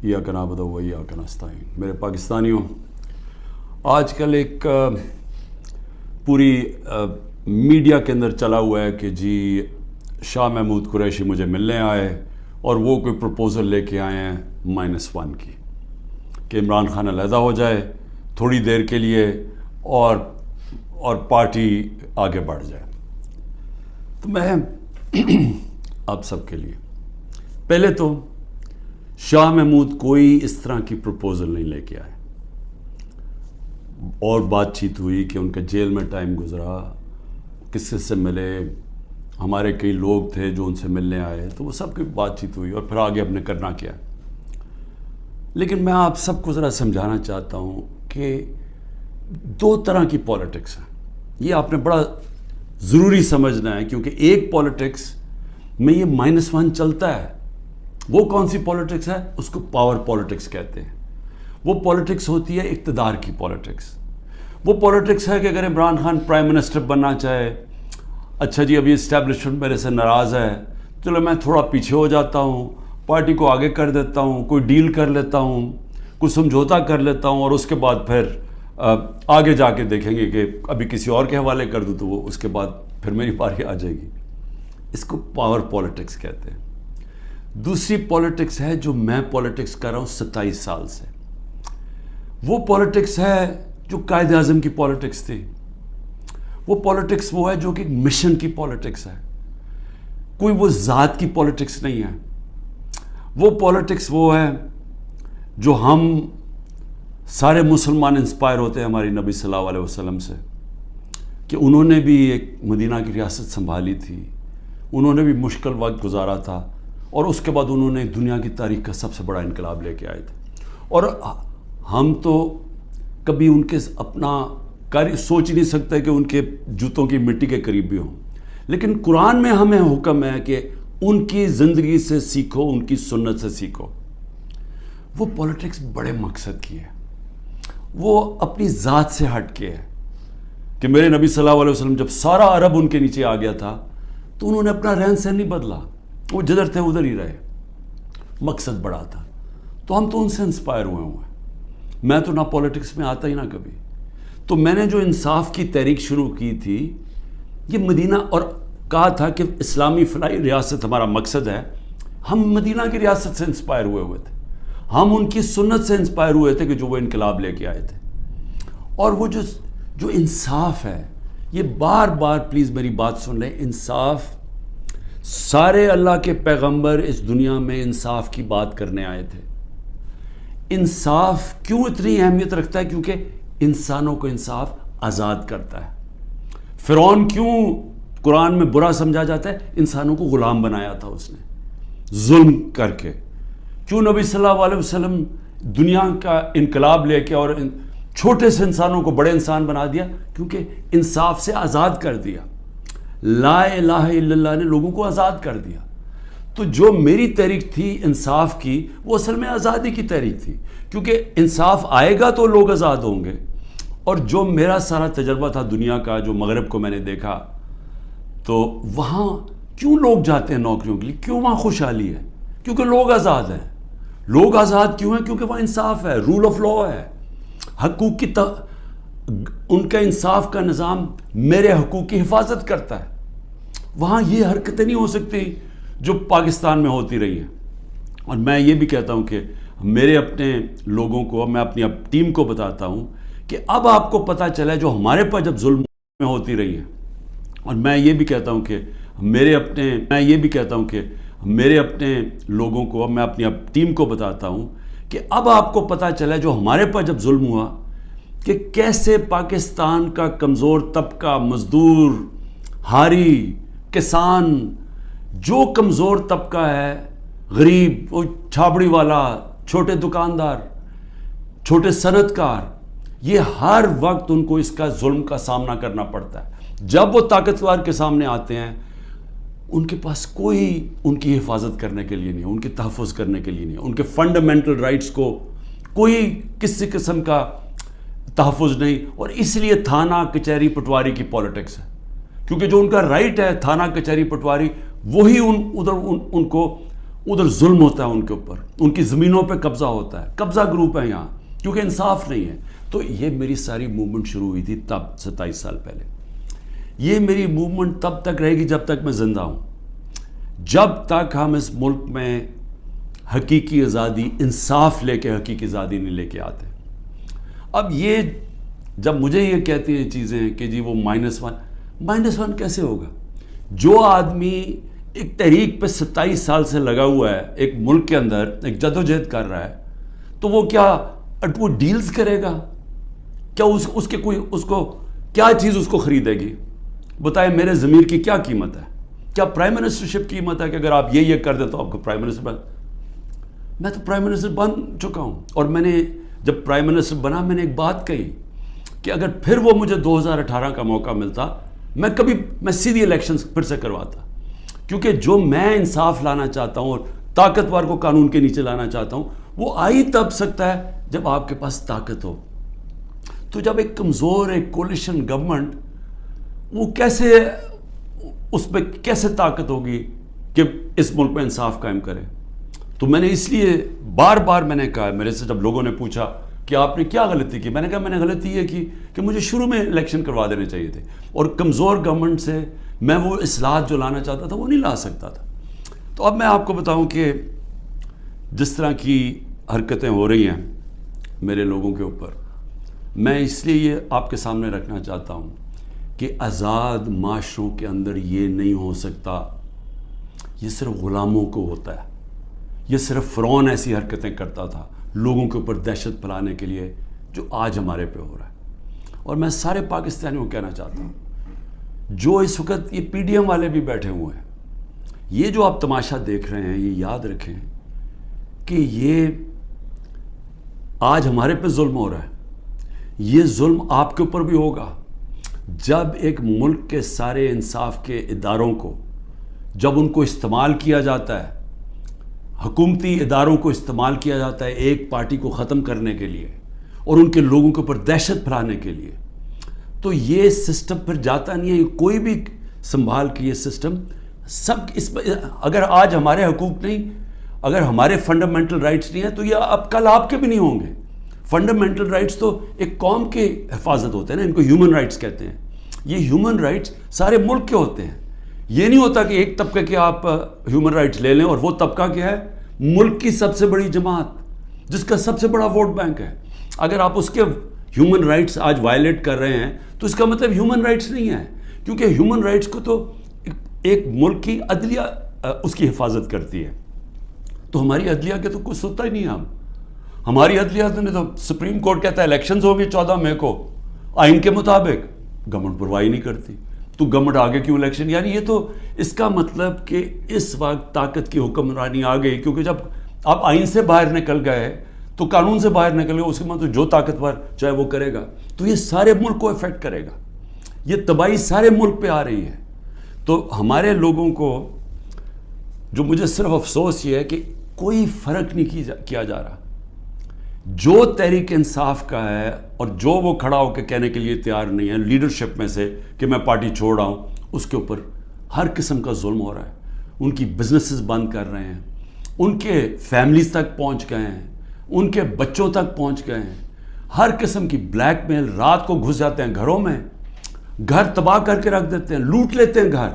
ایاک نعبد و ایاک نستعین۔ میرے پاکستانیوں، آج کل ایک پوری میڈیا کے اندر چلا ہوا ہے کہ جی شاہ محمود قریشی مجھے ملنے آئے اور وہ کوئی پروپوزل لے کے آئے ہیں -1 کی، کہ عمران خان علیحدہ ہو جائے تھوڑی دیر کے لیے اور پارٹی آگے بڑھ جائے۔ تو میں آپ سب کے لیے پہلے تو شاہ محمود کوئی اس طرح کی پروپوزل نہیں لے کے آئے، اور بات چیت ہوئی کہ ان کا جیل میں ٹائم گزرا، کس سے ملے، ہمارے کئی لوگ تھے جو ان سے ملنے آئے، تو وہ سب کی بات چیت ہوئی اور پھر آگے ہم نے کرنا کیا۔ لیکن میں آپ سب کو ذرا سمجھانا چاہتا ہوں کہ 2 طرح کی پالیٹکس ہیں، یہ آپ نے بڑا ضروری سمجھنا ہے، کیونکہ ایک پالیٹکس میں یہ -1 چلتا ہے۔ وہ کون سی پالیٹکس ہے؟ اس کو پاور پالیٹکس کہتے ہیں۔ وہ پالیٹکس ہوتی ہے اقتدار کی پالیٹکس۔ وہ پالیٹکس ہے کہ اگر عمران خان پرائم منسٹر بننا چاہے، اچھا جی ابھی اسٹیبلشمنٹ میرے سے ناراض ہے، چلو میں تھوڑا پیچھے ہو جاتا ہوں، پارٹی کو آگے کر دیتا ہوں، کوئی ڈیل کر لیتا ہوں، کوئی سمجھوتا کر لیتا ہوں، اور اس کے بعد پھر آگے جا کے دیکھیں گے کہ ابھی کسی اور کے حوالے کر دوں تو وہ اس کے بعد پھر میری باری آ جائے گی۔ اس کو پاور پالیٹکس کہتے ہیں۔ دوسری پالیٹکس ہے جو میں پالیٹکس کر رہا ہوں 27 سال سے، وہ پالیٹکس ہے جو قائد اعظم کی پالیٹکس تھی۔ وہ پالیٹکس وہ ہے جو کہ مشن کی پالیٹکس ہے، کوئی وہ ذات کی پالیٹکس نہیں ہے۔ وہ پالیٹکس وہ ہے جو ہم سارے مسلمان انسپائر ہوتے ہیں ہماری نبی صلی اللہ علیہ وسلم سے، کہ انہوں نے بھی ایک مدینہ کی ریاست سنبھالی تھی، انہوں نے بھی مشکل وقت گزارا تھا، اور اس کے بعد انہوں نے دنیا کی تاریخ کا سب سے بڑا انقلاب لے کے آئے تھے۔ اور ہم تو کبھی ان کے اپنا سوچ ہی نہیں سکتے کہ ان کے جوتوں کی مٹی کے قریب بھی ہوں، لیکن قرآن میں ہمیں حکم ہے کہ ان کی زندگی سے سیکھو، ان کی سنت سے سیکھو۔ وہ پولیٹکس بڑے مقصد کی ہے، وہ اپنی ذات سے ہٹ کے ہے، کہ میرے نبی صلی اللہ علیہ وسلم جب سارا عرب ان کے نیچے آ گیا تھا تو انہوں نے اپنا رہن سہن نہیں بدلا، وہ جدھر تھے ادھر ہی رہے، مقصد بڑا تھا۔ تو ہم تو ان سے انسپائر ہوئے ہیں۔ میں تو نہ پولیٹکس میں آتا ہی نہ کبھی، تو میں نے جو انصاف کی تحریک شروع کی تھی یہ مدینہ، اور کہا تھا کہ اسلامی فلاحی ریاست ہمارا مقصد ہے، ہم مدینہ کی ریاست سے انسپائر ہوئے تھے، ہم ان کی سنت سے انسپائر ہوئے تھے کہ جو وہ انقلاب لے کے آئے تھے۔ اور وہ جو انصاف ہے، یہ بار بار پلیز میری بات سن لیں، انصاف، سارے اللہ کے پیغمبر اس دنیا میں انصاف کی بات کرنے آئے تھے۔ انصاف کیوں اتنی اہمیت رکھتا ہے؟ کیونکہ انسانوں کو انصاف آزاد کرتا ہے۔ فرعون کیوں قرآن میں برا سمجھا جاتا ہے؟ انسانوں کو غلام بنایا تھا اس نے ظلم کر کے۔ کیوں نبی صلی اللہ علیہ وسلم دنیا کا انقلاب لے کے اور چھوٹے سے انسانوں کو بڑے انسان بنا دیا؟ کیونکہ انصاف سے آزاد کر دیا، لا الہ الا اللہ نے لوگوں کو آزاد کر دیا۔ تو جو میری تحریک تھی انصاف کی، وہ اصل میں آزادی کی تحریک تھی، کیونکہ انصاف آئے گا تو لوگ آزاد ہوں گے۔ اور جو میرا سارا تجربہ تھا دنیا کا، جو مغرب کو میں نے دیکھا، تو وہاں کیوں لوگ جاتے ہیں نوکریوں کے لیے؟ کیوں وہاں خوشحالی ہے؟ کیونکہ لوگ آزاد ہیں۔ لوگ آزاد کیوں ہیں؟ کیونکہ وہاں انصاف ہے، رول آف لا ہے، حقوق کی ان کا انصاف کا نظام میرے حقوق کی حفاظت کرتا ہے۔ وہاں یہ حرکتیں نہیں ہو سکتی جو پاکستان میں ہوتی رہی ہیں۔ اور میں یہ بھی کہتا ہوں کہ میرے اپنے لوگوں کو، میں اپنی ٹیم کو بتاتا ہوں کہ اب آپ کو پتہ چلا جو ہمارے پاس جب ظلم میں ہوتی رہی ہے، اور میں یہ بھی کہتا ہوں کہ میرے اپنے لوگوں کو، میں اپنی ٹیم کو بتاتا ہوں کہ اب آپ کو پتہ چلا جو ہمارے پاس جب ظلم ہوا کہ کیسے پاکستان کا کمزور طبقہ، مزدور، ہاری، کسان، جو کمزور طبقہ ہے، غریب، وہ چھابڑی والا، چھوٹے دکاندار، چھوٹے صنعت کار، یہ ہر وقت ان کو اس کا ظلم کا سامنا کرنا پڑتا ہے۔ جب وہ طاقتور کے سامنے آتے ہیں، ان کے پاس کوئی ان کی حفاظت کرنے کے لیے نہیں، ان کے تحفظ کرنے کے لیے نہیں، ان کے فنڈامنٹل رائٹس کو کوئی کسی قسم کا تحفظ نہیں۔ اور اس لیے تھانہ کچہری پٹواری کی پولیٹکس ہے، کیونکہ جو ان کا رائٹ ہے تھانہ کچہری پٹواری، وہی ان کو ادھر ظلم ہوتا ہے ان کے اوپر، ان کی زمینوں پہ قبضہ ہوتا ہے، قبضہ گروپ ہے یہاں، کیونکہ انصاف نہیں ہے. تو یہ میری ساری موومنٹ شروع ہوئی تھی تب 27 سال پہلے. یہ میری موومنٹ تب تک رہے گی جب تک میں زندہ ہوں، جب تک ہم اس ملک میں حقیقی آزادی، انصاف لے کے حقیقی آزادی نہیں لے کے آتے. اب یہ جب مجھے یہ کہتی ہیں چیزیں کہ جی وہ -1 کیسے ہوگا؟ جو آدمی ایک تحریک پہ 27 سال سے لگا ہوا ہے، ایک ملک کے اندر ایک جدوجہد کر رہا ہے، تو وہ کیا وہ ڈیلز کرے گا؟ کیا اس کو کیا چیز اس کو خریدے گی؟ بتائیں میرے ضمیر کی کیا قیمت ہے؟ کیا پرائم منسٹرشپ کی قیمت ہے کہ اگر آپ یہ کر دیں تو آپ کو پرائم منسٹر میں تو پرائم منسٹر بن چکا ہوں. اور میں نے جب پرائم منسٹر بنا میں نے ایک بات کہی کہ اگر پھر وہ مجھے 2018 کا موقع ملتا میں سیدھی الیکشنز پھر سے کرواتا، کیونکہ جو میں انصاف لانا چاہتا ہوں اور طاقتور کو قانون کے نیچے لانا چاہتا ہوں وہ آئی تب سکتا ہے جب آپ کے پاس طاقت ہو. تو جب ایک کمزور ایک کولیشن گورنمنٹ، وہ کیسے اس پہ کیسے طاقت ہوگی کہ اس ملک میں انصاف قائم کرے؟ تو میں نے اس لیے بار بار میں نے کہا، میرے سے جب لوگوں نے پوچھا کہ آپ نے کیا غلطی کی، میں نے کہا میں نے غلطی یہ کی کہ مجھے شروع میں الیکشن کروا دینے چاہیے تھے، اور کمزور گورنمنٹ سے میں وہ اصلاحات جو لانا چاہتا تھا وہ نہیں لا سکتا تھا. تو اب میں آپ کو بتاؤں کہ جس طرح کی حرکتیں ہو رہی ہیں میرے لوگوں کے اوپر، میں اس لیے یہ آپ کے سامنے رکھنا چاہتا ہوں کہ آزاد معاشروں کے اندر یہ نہیں ہو سکتا. یہ صرف غلاموں کو ہوتا ہے. یہ صرف فرعون ایسی حرکتیں کرتا تھا لوگوں کے اوپر دہشت پھیلانے کے لیے، جو آج ہمارے پہ ہو رہا ہے. اور میں سارے پاکستانیوں کو کہنا چاہتا ہوں، جو اس وقت یہ پی ڈی ایم والے بھی بیٹھے ہوئے ہیں، یہ جو آپ تماشا دیکھ رہے ہیں، یہ یاد رکھیں کہ یہ آج ہمارے پہ ظلم ہو رہا ہے، یہ ظلم آپ کے اوپر بھی ہوگا. جب ایک ملک کے سارے انصاف کے اداروں کو، جب ان کو استعمال کیا جاتا ہے، حکومتی اداروں کو استعمال کیا جاتا ہے ایک پارٹی کو ختم کرنے کے لیے اور ان کے لوگوں کے اوپر دہشت پھیلانے کے لیے، تو یہ سسٹم پھر جاتا نہیں ہے. کوئی بھی سنبھال کے یہ سسٹم اگر آج ہمارے حقوق نہیں، اگر ہمارے فنڈامنٹل رائٹس نہیں ہیں، تو یہ اب کل آپ کے بھی نہیں ہوں گے. فنڈامنٹل رائٹس تو ایک قوم کے حفاظت ہوتے ہیں نا، ان کو ہیومن رائٹس کہتے ہیں. یہ ہیومن رائٹس سارے ملک کے ہوتے ہیں. یہ نہیں ہوتا کہ ایک طبقے کے آپ ہیومن رائٹس لے لیں اور وہ طبقہ کیا ہے؟ ملک کی سب سے بڑی جماعت جس کا سب سے بڑا ووٹ بینک ہے. اگر آپ اس کے ہیومن رائٹس آج وائلیٹ کر رہے ہیں تو اس کا مطلب ہیومن رائٹس نہیں ہے، کیونکہ ہیومن رائٹس کو تو ایک ملک کی عدلیہ اس کی حفاظت کرتی ہے. تو ہماری عدلیہ کے تو کچھ سنتا ہی نہیں ہے. ہماری عدلیہ نے تو سپریم کورٹ کہتا ہے الیکشنز ہوں گے 14 مئی کو آئین کے مطابق، گورنمنٹ پرواہی نہیں کرتی. تو گورنمنٹ آگے کیوں الیکشن؟ یعنی یہ تو اس کا مطلب کہ اس وقت طاقت کی حکمرانی آ گئی، کیونکہ جب آپ آئین سے باہر نکل گئے تو قانون سے باہر نکل گئے، اس کے مطلب جو طاقتور چاہے وہ کرے گا، تو یہ سارے ملک کو افیکٹ کرے گا. یہ تباہی سارے ملک پہ آ رہی ہے. تو ہمارے لوگوں کو جو مجھے صرف افسوس یہ ہے کہ کوئی فرق نہیں کیا جا رہا. جو تحریک انصاف کا ہے اور جو وہ کھڑا ہو کے کہنے کے لیے تیار نہیں ہے لیڈرشپ میں سے کہ میں پارٹی چھوڑ رہا ہوں، اس کے اوپر ہر قسم کا ظلم ہو رہا ہے. ان کی بزنسز بند کر رہے ہیں، ان کے فیملیز تک پہنچ گئے ہیں، ان کے بچوں تک پہنچ گئے ہیں. ہر قسم کی بلیک میل، رات کو گھس جاتے ہیں گھروں میں، گھر تباہ کر کے رکھ دیتے ہیں، لوٹ لیتے ہیں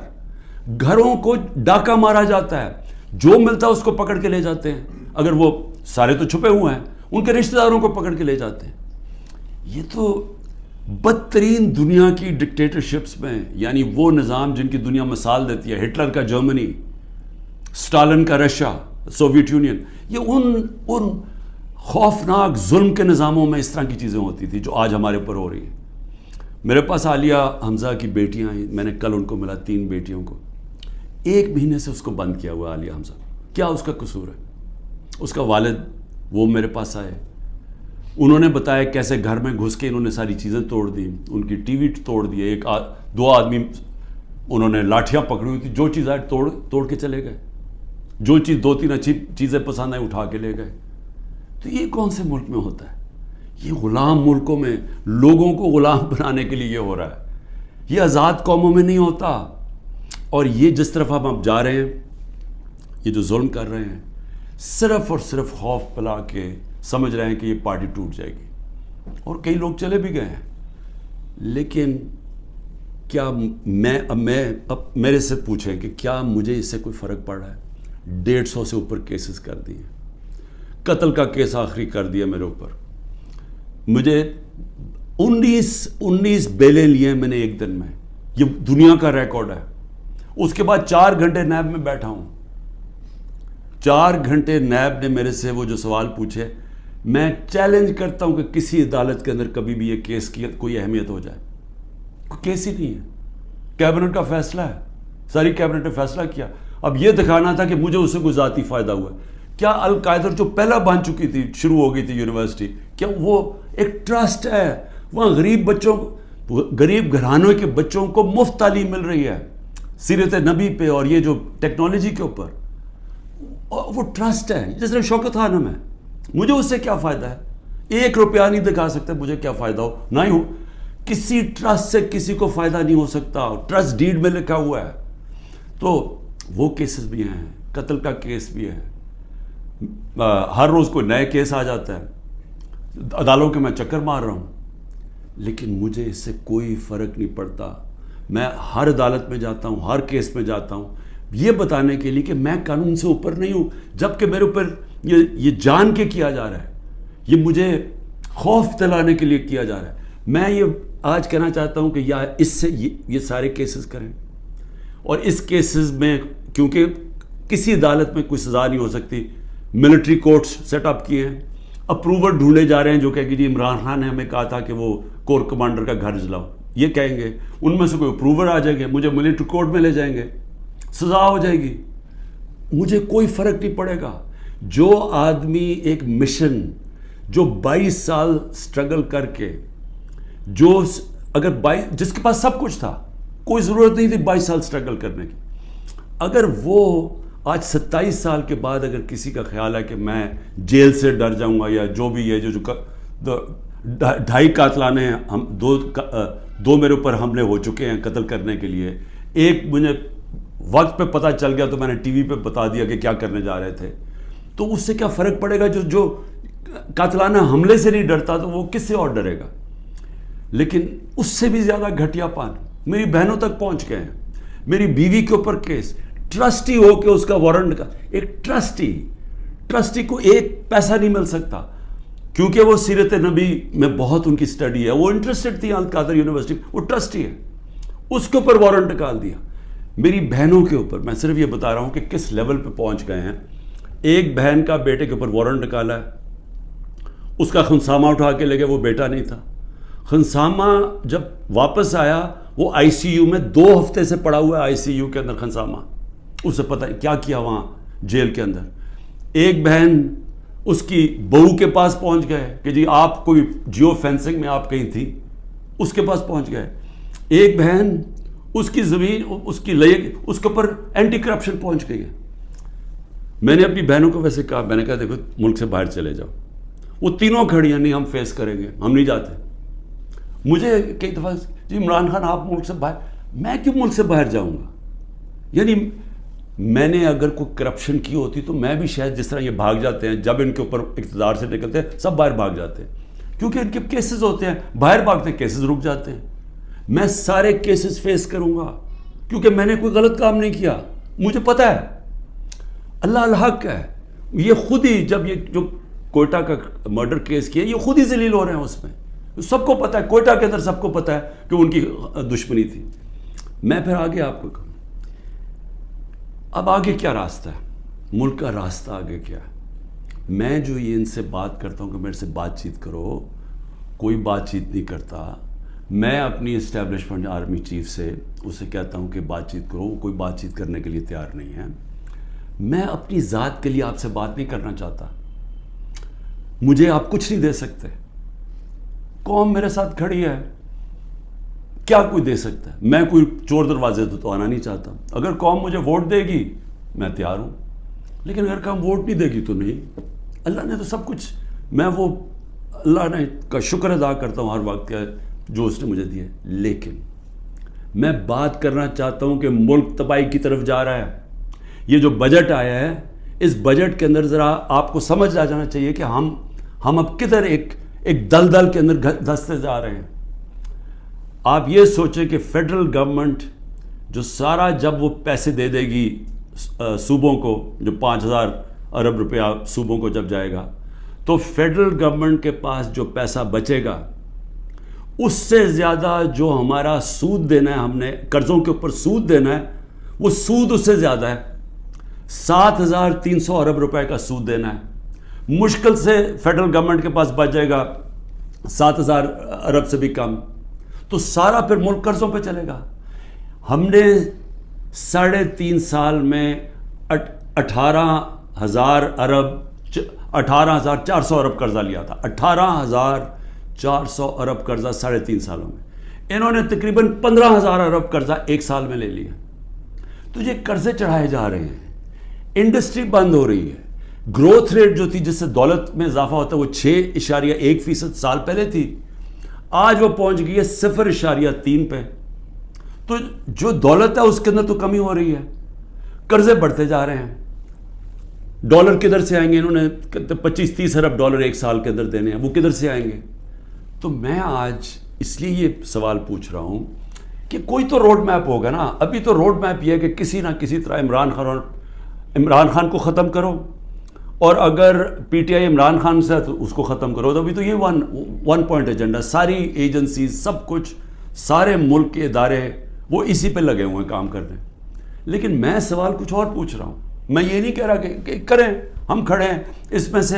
گھروں کو ڈاکہ مارا جاتا ہے، جو ملتا ہے اس کو پکڑ کے لے جاتے ہیں. اگر وہ سارے تو چھپے ہوئے ہیں، ان کے رشتہ داروں کو پکڑ کے لے جاتے ہیں. یہ تو بدترین دنیا کی ڈکٹیٹرشپس میں، یعنی وہ نظام جن کی دنیا مثال دیتی ہے، ہٹلر کا جرمنی، اسٹالن کا رشیا، سوویت یونین، یہ ان خوفناک ظلم کے نظاموں میں اس طرح کی چیزیں ہوتی تھی جو آج ہمارے اوپر ہو رہی ہیں. میرے پاس عالیہ حمزہ کی بیٹیاں ہیں، میں نے کل ان کو ملا، 3 بیٹیوں کو. 1 مہینے سے اس کو بند کیا ہوا عالیہ حمزہ. کیا اس کا قصور ہے؟ اس کا والد وہ میرے پاس آئے، انہوں نے بتایا کیسے گھر میں گھس کے انہوں نے ساری چیزیں توڑ دی، ان کی ٹی وی توڑ دیے. 2 آدمی انہوں نے لاٹھیاں پکڑی ہوئی تھی، جو چیز آئے توڑ کے چلے گئے، جو چیز 2-3 اچھی چیزیں پسند آئیں اٹھا کے لے گئے. تو یہ کون سے ملک میں ہوتا ہے؟ یہ غلام ملکوں میں لوگوں کو غلام بنانے کے لیے یہ ہو رہا ہے. یہ آزاد قوموں میں نہیں ہوتا. اور یہ جس طرف ہم اب جا رہے ہیں، یہ جو ظلم کر رہے ہیں، صرف اور صرف خوف پلا کے سمجھ رہے ہیں کہ یہ پارٹی ٹوٹ جائے گی، اور کئی لوگ چلے بھی گئے ہیں. لیکن کیا اب میرے سے پوچھیں کہ کیا مجھے اس سے کوئی فرق پڑ رہا ہے؟ 150 سے اوپر کیسز کر دیے، قتل کا کیس آخری کر دیا میرے اوپر. مجھے 19 بیلیں لیے میں نے ایک دن میں، یہ دنیا کا ریکارڈ ہے. اس کے بعد 4 گھنٹے نیب میں بیٹھا ہوں. 4 گھنٹے نیب نے میرے سے وہ جو سوال پوچھے، میں چیلنج کرتا ہوں کہ کسی عدالت کے اندر کبھی بھی یہ کیس کی کوئی اہمیت ہو جائے. کوئی کیس ہی نہیں ہے، کیبنٹ کا فیصلہ ہے، ساری کیبنٹ نے فیصلہ کیا. اب یہ دکھانا تھا کہ مجھے اس سے کوئی ذاتی فائدہ ہوا. کیا القاعدہ جو پہلا بن چکی تھی، شروع ہو گئی تھی یونیورسٹی، کیا وہ ایک ٹرسٹ ہے؟ وہاں غریب گھرانوں کے بچوں کو مفت تعلیم مل رہی ہے سیرت نبی پہ اور یہ جو ٹیکنالوجی کے اوپر. وہ ٹرسٹ ہے، جس طرح شوکت خانم ہے. مجھے اس سے کیا فائدہ ہے؟ 1 روپیہ نہیں دکھا سکتے مجھے کیا فائدہ ہو، نہ ہی ہو. کسی ٹرسٹ سے کسی کو فائدہ نہیں ہو سکتا، ٹرسٹ ڈیڈ میں لکھا ہوا ہے. تو وہ کیسز بھی ہیں، قتل کا کیس بھی ہے. ہر روز کوئی نئے کیس آ جاتا ہے. عدالتوں کے میں چکر مار رہا ہوں، لیکن مجھے اس سے کوئی فرق نہیں پڑتا. میں ہر عدالت میں جاتا ہوں، ہر کیس میں جاتا ہوں، یہ بتانے کے لیے کہ میں قانون سے اوپر نہیں ہوں. جبکہ میرے اوپر یہ جان کے کیا جا رہا ہے، یہ مجھے خوف دلانے کے لیے کیا جا رہا ہے. میں یہ آج کہنا چاہتا ہوں کہ یا اس سے یہ سارے کیسز کریں، اور اس کیسز میں کیونکہ کسی عدالت میں کوئی سزا نہیں ہو سکتی، ملٹری کورٹس سیٹ اپ کیے ہیں. اپروور ڈھونڈے جا رہے ہیں جو کہ جی عمران خان نے ہمیں کہا تھا کہ وہ کور کمانڈر کا گھر جلاؤ. یہ کہیں گے، ان میں سے کوئی اپروور آ جائیں گے، مجھے ملٹری کورٹ میں لے جائیں گے، سزا ہو جائے گی. مجھے کوئی فرق نہیں پڑے گا. جو آدمی ایک مشن، جو 22 سال سٹرگل کر کے، جو اگر جس کے پاس سب کچھ تھا، کوئی ضرورت نہیں تھی 22 سال سٹرگل کرنے کی، اگر وہ آج 27 سال کے بعد اگر کسی کا خیال ہے کہ میں جیل سے ڈر جاؤں گا، یا جو بھی ہے جو 2.5 قاتلان ہیں، ہم دو میرے اوپر حملے ہو چکے ہیں قتل کرنے کے لیے، ایک مجھے وقت پہ پتہ چل گیا تو میں نے ٹی وی پہ بتا دیا کہ کیا کرنے جا رہے تھے. تو اس سے کیا فرق پڑے گا؟ جو قاتلانہ حملے سے نہیں ڈرتا تو وہ کس سے اور ڈرے گا؟ لیکن اس سے بھی زیادہ گھٹیا پان میری بہنوں تک پہنچ گئے ہیں. میری بیوی کے اوپر کیس، ٹرسٹی ہو کے اس کا وارنٹ کا، ایک ٹرسٹی کو 1 پیسہ نہیں مل سکتا، کیونکہ وہ سیرت نبی میں بہت ان کی سٹڈی ہے، وہ انٹرسٹڈ تھی القادر یونیورسٹی، وہ ٹرسٹی ہے، اس کے اوپر وارنٹ نکال دیا. میری بہنوں کے اوپر میں صرف یہ بتا رہا ہوں کہ کس لیول پہ پہنچ گئے ہیں. ایک بہن کا بیٹے کے اوپر وارنٹ نکالا ہے، اس کا خنسامہ اٹھا کے لے گئے، وہ بیٹا نہیں تھا. خنسامہ جب واپس آیا، وہ آئی سی یو میں 2 ہفتے سے پڑا ہوا ہے، آئی سی یو کے اندر خنسامہ. اسے پتہ کیا کیا وہاں جیل کے اندر. ایک بہن اس کی بہو کے پاس پہنچ گئے کہ جی آپ کوئی جیو فینسنگ میں آپ کہیں تھی، اس کے پاس پہنچ گئے. ایک بہن اس کی زمین اس کے اوپر اینٹی کرپشن پہنچ گئی ہے. میں نے اپنی بہنوں کو ویسے کہا، میں نے کہا دیکھو ملک سے باہر چلے جاؤ. وہ تینوں کھڑیاں، نہیں ہم فیس کریں گے، ہم نہیں جاتے. مجھے کئی دفعہ جی عمران خان آپ ملک سے باہر، میں کیوں ملک سے باہر جاؤں گا؟ یعنی میں نے اگر کوئی کرپشن کی ہوتی تو میں بھی شاید جس طرح یہ بھاگ جاتے ہیں، جب ان کے اوپر اقتدار سے نکلتے ہیں سب باہر بھاگ جاتے ہیں، کیونکہ ان کے کیسز ہوتے ہیں، باہر بھاگتے ہیں، کیسز رک جاتے ہیں. میں سارے کیسز فیس کروں گا کیونکہ میں نے کوئی غلط کام نہیں کیا. مجھے پتہ ہے اللہ الحق ہے. یہ خود ہی جب یہ جو کوئٹہ کا مرڈر کیس کیا، یہ خود ہی ذلیل ہو رہے ہیں. اس میں سب کو پتہ ہے، کوئٹہ کے اندر سب کو پتہ ہے کہ ان کی دشمنی تھی. میں پھر آگے آپ کو کہوں، اب آگے کیا راستہ ہے؟ ملک کا راستہ آگے کیا ہے؟ میں جو یہ ان سے بات کرتا ہوں کہ میرے سے بات چیت کرو، کوئی بات چیت نہیں کرتا. میں اپنی اسٹیبلشمنٹ آرمی چیف سے اسے کہتا ہوں کہ بات چیت کرو، وہ کوئی بات چیت کرنے کے لیے تیار نہیں ہے. میں اپنی ذات کے لیے آپ سے بات نہیں کرنا چاہتا. مجھے آپ کچھ نہیں دے سکتے. قوم میرے ساتھ کھڑی ہے، کیا کوئی دے سکتا ہے؟ میں کوئی چور دروازے تو آنا نہیں چاہتا. اگر قوم مجھے ووٹ دے گی میں تیار ہوں، لیکن اگر قوم ووٹ نہیں دے گی تو نہیں. اللہ نے تو سب کچھ، میں وہ اللہ نے کا شکر ادا کرتا ہوں ہر وقت کا جو اس نے مجھے دیا. لیکن میں بات کرنا چاہتا ہوں کہ ملک تباہی کی طرف جا رہا ہے. یہ جو بجٹ آیا ہے اس بجٹ کے اندر ذرا آپ کو سمجھ آ جانا چاہیے کہ ہم اب کدھر ایک دلدل کے اندر دھستے جا رہے ہیں. آپ یہ سوچیں کہ فیڈرل گورنمنٹ جو سارا جب وہ پیسے دے دے گی صوبوں کو، جو 5,000 ارب روپیہ صوبوں کو جب جائے گا، تو فیڈرل گورنمنٹ کے پاس جو پیسہ بچے گا اس سے زیادہ جو ہمارا سود دینا ہے، ہم نے قرضوں کے اوپر سود دینا ہے، وہ سود اس سے زیادہ ہے. 7,300 ارب روپے کا سود دینا ہے. مشکل سے فیڈرل گورنمنٹ کے پاس بچ جائے گا 7,000 ارب سے بھی کم، تو سارا پھر ملک قرضوں پہ چلے گا. ہم نے 3.5 سال میں 18,000 ارب 18,400 ارب قرضہ لیا تھا. 18,400 ارب قرضہ 3.5 سالوں میں. انہوں نے تقریباً 15,000 ارب قرضہ ایک سال میں لے لیا. تو یہ قرضے چڑھائے جا رہے ہیں، انڈسٹری بند ہو رہی ہے. گروتھ ریٹ جو تھی جس سے دولت میں اضافہ ہوتا ہے وہ 6.1% سال پہلے تھی، آج وہ پہنچ گئی ہے 0.3 پہ. تو جو دولت ہے اس کے اندر تو کمی ہو رہی ہے، قرضے بڑھتے جا رہے ہیں. ڈالر کدھر سے آئیں گے؟ انہوں نے 25-30 ارب ڈالر ایک سال کے اندر دینے ہیں، وہ کدھر سے آئیں گے؟ تو میں آج اس لیے یہ سوال پوچھ رہا ہوں کہ کوئی تو روڈ میپ ہوگا نا. ابھی تو روڈ میپ یہ ہے کہ کسی نہ کسی طرح عمران خان کو ختم کرو، اور اگر P T I Imran Khan سے تو اس کو ختم کرو. تو ابھی تو یہ ون پوائنٹ ایجنڈا، ساری ایجنسیز، سب کچھ، سارے ملک کے ادارے وہ اسی پہ لگے ہوئے ہیں کام کرنے. لیکن میں سوال کچھ اور پوچھ رہا ہوں. میں یہ نہیں کہہ رہا کہ کریں، ہم کھڑے ہیں. اس میں سے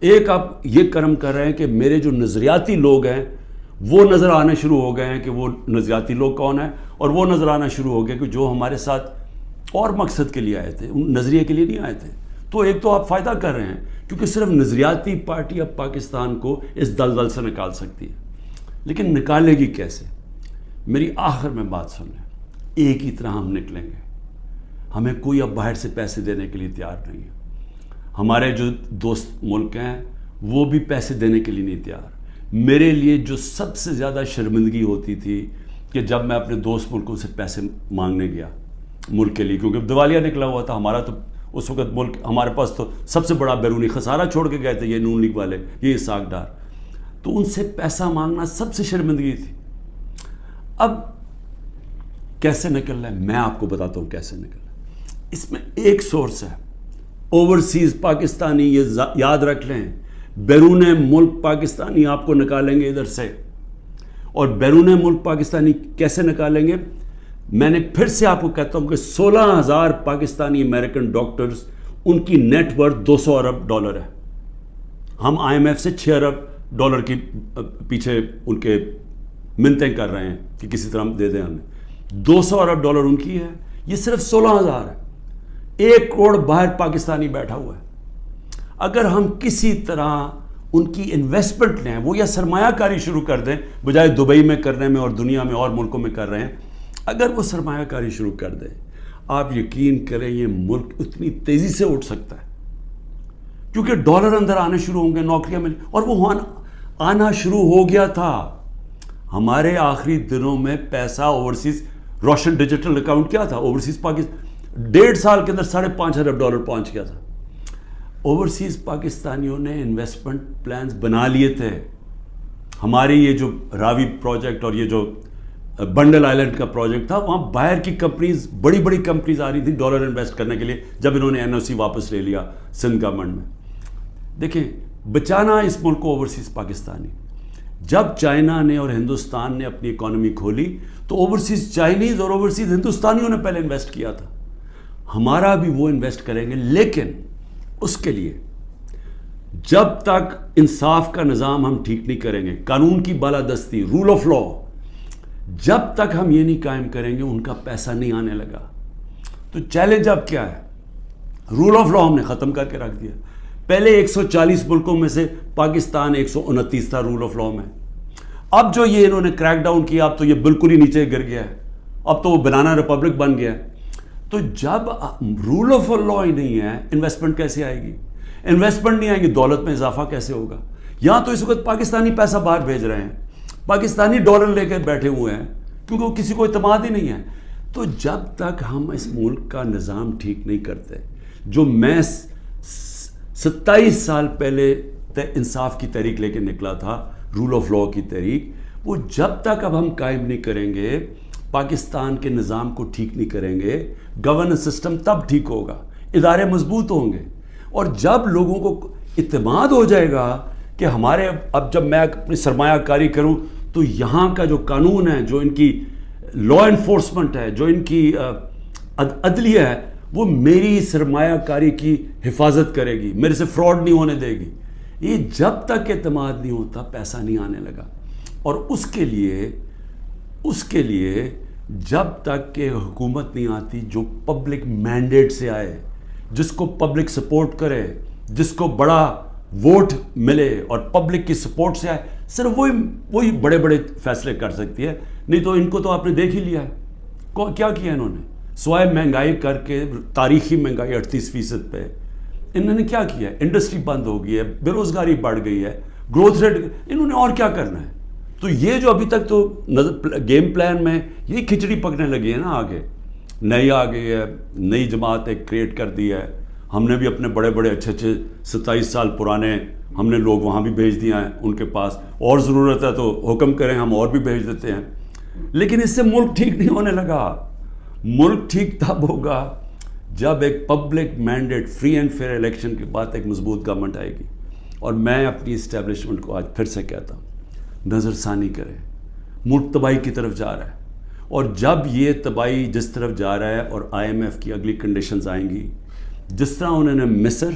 ایک آپ یہ کرم کر رہے ہیں کہ میرے جو نظریاتی لوگ ہیں وہ نظر آنے شروع ہو گئے ہیں کہ وہ نظریاتی لوگ کون ہیں، اور وہ نظر آنا شروع ہو گئے کہ جو ہمارے ساتھ اور مقصد کے لیے آئے تھے، نظریے کے لیے نہیں آئے تھے. تو ایک تو آپ فائدہ کر رہے ہیں کیونکہ صرف نظریاتی پارٹی اب پاکستان کو اس دلدل سے نکال سکتی ہے. لیکن نکالے گی کیسے؟ میری آخر میں بات سن لیں. ایک ہی طرح ہم نکلیں گے. ہمیں کوئی اب باہر سے پیسے دینے کے لیے تیار نہیں ہے. ہمارے جو دوست ملک ہیں وہ بھی پیسے دینے کے لیے نہیں تیار. میرے لیے جو سب سے زیادہ شرمندگی ہوتی تھی کہ جب میں اپنے دوست ملکوں سے پیسے مانگنے گیا ملک کے لیے، کیونکہ دیوالیہ نکلا ہوا تھا ہمارا. تو اس وقت ملک ہمارے پاس تو سب سے بڑا بیرونی خسارہ چھوڑ کے گئے تھے یہ نون لیگ والے، یہ اسحاق ڈار. تو ان سے پیسہ مانگنا سب سے شرمندگی تھی. اب کیسے نکلنا ہے میں آپ کو بتاتا ہوں کیسے نکلنا ہے. اس میں ایک سورس ہے اوورسیز پاکستانی. یہ یاد رکھ لیں، بیرون ملک پاکستانی آپ کو نکالیں گے ادھر سے. اور بیرون ملک پاکستانی کیسے نکالیں گے؟ میں نے پھر سے آپ کو کہتا ہوں کہ 16,000 پاکستانی امریکن ڈاکٹرز، ان کی نیٹ ورتھ 200 ارب ڈالر ہے. ہم آئی ایم ایف سے 6 ارب ڈالر کی پیچھے ان کے منتیں کر رہے ہیں کہ کسی طرح دے دیں ہمیں. 200 ارب ڈالر ان کی ہے، یہ صرف 16,000 ہے. 1 کروڑ باہر پاکستانی بیٹھا ہوا ہے. اگر ہم کسی طرح ان کی انویسٹمنٹ لیں، وہ یا سرمایہ کاری شروع کر دیں بجائے دبئی میں کرنے میں اور دنیا میں اور ملکوں میں کر رہے ہیں، اگر وہ سرمایہ کاری شروع کر دیں، آپ یقین کریں یہ ملک اتنی تیزی سے اٹھ سکتا ہے. کیونکہ ڈالر اندر آنے شروع ہوں گے، نوکریاں مل، اور وہ آنا شروع ہو گیا تھا. ہمارے آخری دنوں میں پیسہ اوورسیز، روشن ڈیجیٹل اکاؤنٹ کیا تھا اوورسیز پاکستان، 1.5 سال کے اندر 5.5 ارب ڈالر پہنچ گیا تھا. اوورسیز پاکستانیوں نے انویسٹمنٹ پلانز بنا لیے تھے. ہماری یہ جو راوی پروجیکٹ اور یہ جو بنڈل آئلینڈ کا پروجیکٹ تھا، وہاں باہر کی کمپنیز، بڑی بڑی کمپنیز آ رہی تھی ڈالر انویسٹ کرنے کے لیے جب انہوں نے این او سی واپس لے لیا سندھ گورنمنٹ میں. دیکھیں، بچانا اس ملک کو اوورسیز پاکستانی. جب چائنا نے اور ہندوستان نے اپنی اکانومی کھولی تو اوورسیز چائنیز اور اوورسیز ہندوستانیوں نے پہلے انویسٹ کیا تھا. ہمارا بھی وہ انویسٹ کریں گے، لیکن اس کے لیے جب تک انصاف کا نظام ہم ٹھیک نہیں کریں گے، قانون کی بالادستی، رول آف لا، جب تک ہم یہ نہیں قائم کریں گے ان کا پیسہ نہیں آنے لگا. تو چیلنج اب کیا ہے؟ رول آف لا ہم نے ختم کر کے رکھ دیا. پہلے 140 ملکوں میں سے پاکستان 129 تھا رول آف لا میں. اب جو یہ انہوں نے کریک ڈاؤن کیا، اب تو یہ بالکل ہی نیچے گر گیا ہے. اب تو وہ بنانا ریپبلک بن گیا ہے. تو جب رول آف لا ہی نہیں ہے، انویسٹمنٹ کیسے آئے گی؟ انویسٹمنٹ نہیں آئے گی، دولت میں اضافہ کیسے ہوگا؟ یہاں تو اس وقت پاکستانی پیسہ باہر بھیج رہے ہیں، پاکستانی ڈالر لے کے بیٹھے ہوئے ہیں کیونکہ وہ کسی کو اعتماد ہی نہیں ہے. تو جب تک ہم اس ملک کا نظام ٹھیک نہیں کرتے، جو میس 27 سال پہلے انصاف کی تحریک لے کے نکلا تھا، رول آف لا کی تحریک. وہ جب تک اب ہم قائم نہیں کریں گے، پاکستان کے نظام کو ٹھیک نہیں کریں گے، گورننس سسٹم تب ٹھیک ہوگا، ادارے مضبوط ہوں گے. اور جب لوگوں کو اعتماد ہو جائے گا کہ ہمارے اب جب میں اپنی سرمایہ کاری کروں تو یہاں کا جو قانون ہے، جو ان کی لا انفورسمنٹ ہے، جو ان کی عدلیہ ہے، وہ میری سرمایہ کاری کی حفاظت کرے گی، میرے سے فراڈ نہیں ہونے دے گی. یہ جب تک اعتماد نہیں ہوتا پیسہ نہیں آنے لگا. اور اس کے لیے جب تک کہ حکومت نہیں آتی جو پبلک مینڈیٹ سے آئے، جس کو پبلک سپورٹ کرے، جس کو بڑا ووٹ ملے اور پبلک کی سپورٹ سے آئے، صرف وہی بڑے بڑے فیصلے کر سکتی ہے. نہیں تو ان کو تو آپ نے دیکھ ہی لیا ہے کیا کیا انہوں نے، سوائے مہنگائی کر کے، تاریخی مہنگائی 38% پہ. انہوں نے کیا کیا ہے؟ انڈسٹری بند ہو گئی ہے، بے روزگاری بڑھ گئی ہے، گروتھ ریٹ. انہوں نے اور کیا کرنا ہے؟ تو یہ جو ابھی تک تو گیم پلان میں یہی کھچڑی پکنے لگی ہے نا. آگے نئی آ گئی ہے، نئی جماعت ایک کریٹ کر دی ہے. ہم نے بھی اپنے بڑے بڑے اچھے 27 سال پرانے ہم نے لوگ وہاں بھی بھیج دیا ہیں ان کے پاس، اور ضرورت ہے تو حکم کریں ہم اور بھی بھیج دیتے ہیں. لیکن اس سے ملک ٹھیک نہیں ہونے لگا. ملک ٹھیک تب ہوگا جب ایک public mandate, free and fair election کے بعد ایک مضبوط گورنمنٹ آئے گی. اور میں اپنی اسٹیبلشمنٹ کو آج پھر سے کہتا ہوں، نظر ثانی کرے، ملک تباہی کی طرف جا رہا ہے. اور جب یہ تباہی جس طرف جا رہا ہے اور IMF کی اگلی کنڈیشنز آئیں گی، جس طرح انہوں نے مصر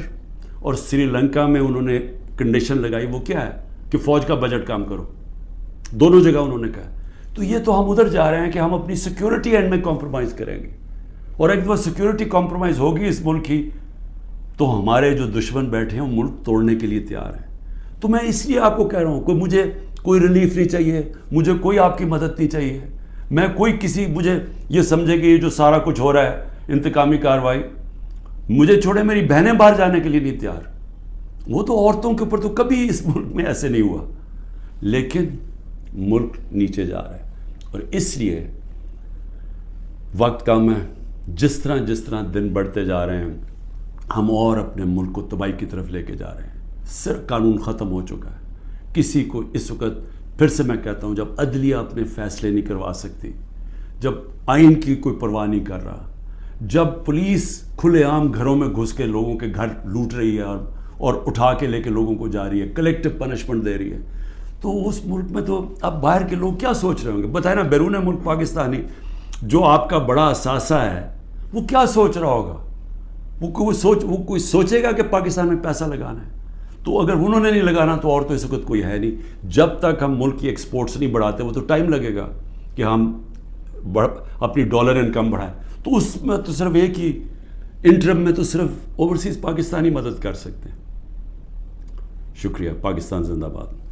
اور سری لنکا میں انہوں نے کنڈیشن لگائی، وہ کیا ہے کہ فوج کا بجٹ کام کرو، دونوں جگہ انہوں نے کہا. تو یہ تو ہم ادھر جا رہے ہیں کہ ہم اپنی سیکیورٹی اینڈ میں کمپرومائز کریں گے. اور ایک دفعہ سیکیورٹی کمپرومائز ہوگی اس ملک کی تو ہمارے جو دشمن بیٹھے ہیں وہ ملک توڑنے کے لیے تیار ہیں. تو میں اس لیے آپ کو کہہ رہا ہوں، مجھے کوئی ریلیف نہیں چاہیے، مجھے کوئی آپ کی مدد نہیں چاہیے. میں کوئی مجھے یہ سمجھے کہ یہ جو سارا کچھ ہو رہا ہے انتقامی کارروائی، مجھے چھوڑے میری بہنیں باہر جانے کے لیے نہیں تیار. وہ تو عورتوں کے اوپر تو کبھی اس ملک میں ایسے نہیں ہوا. لیکن ملک نیچے جا رہا ہے اور اس لیے وقت کم ہے. جس طرح دن بڑھتے جا رہے ہیں ہم اور اپنے ملک کو تباہی کی طرف لے کے جا رہے ہیں. صرف قانون ختم ہو چکا ہے. کسی کو اس وقت پھر سے میں کہتا ہوں، جب عدلیہ اپنے فیصلے نہیں کروا سکتی، جب آئین کی کوئی پرواہ نہیں کر رہا، جب پولیس کھلے عام گھروں میں گھس کے لوگوں کے گھر لوٹ رہی ہے اور اٹھا کے لے کے لوگوں کو جا رہی ہے، کلیکٹیو پنشمنٹ دے رہی ہے، تو اس ملک میں تو اب باہر کے لوگ کیا سوچ رہے ہوں گے؟ بتائیں نا، بیرون ملک پاکستانی جو آپ کا بڑا اثاثہ ہے وہ کیا سوچ رہا ہوگا؟ وہ کوئی سوچے گا کہ پاکستان میں پیسہ لگانا ہے؟ تو اگر انہوں نے نہیں لگانا تو اور تو اس وقت کوئی ہے نہیں. جب تک ہم ملک کی ایکسپورٹس نہیں بڑھاتے، وہ تو ٹائم لگے گا کہ ہم اپنی ڈالر انکم بڑھائیں. تو اس میں تو صرف ایک ہی انٹرم میں تو صرف اوورسیز پاکستانی مدد کر سکتے ہیں. شکریہ. پاکستان زندہ باد.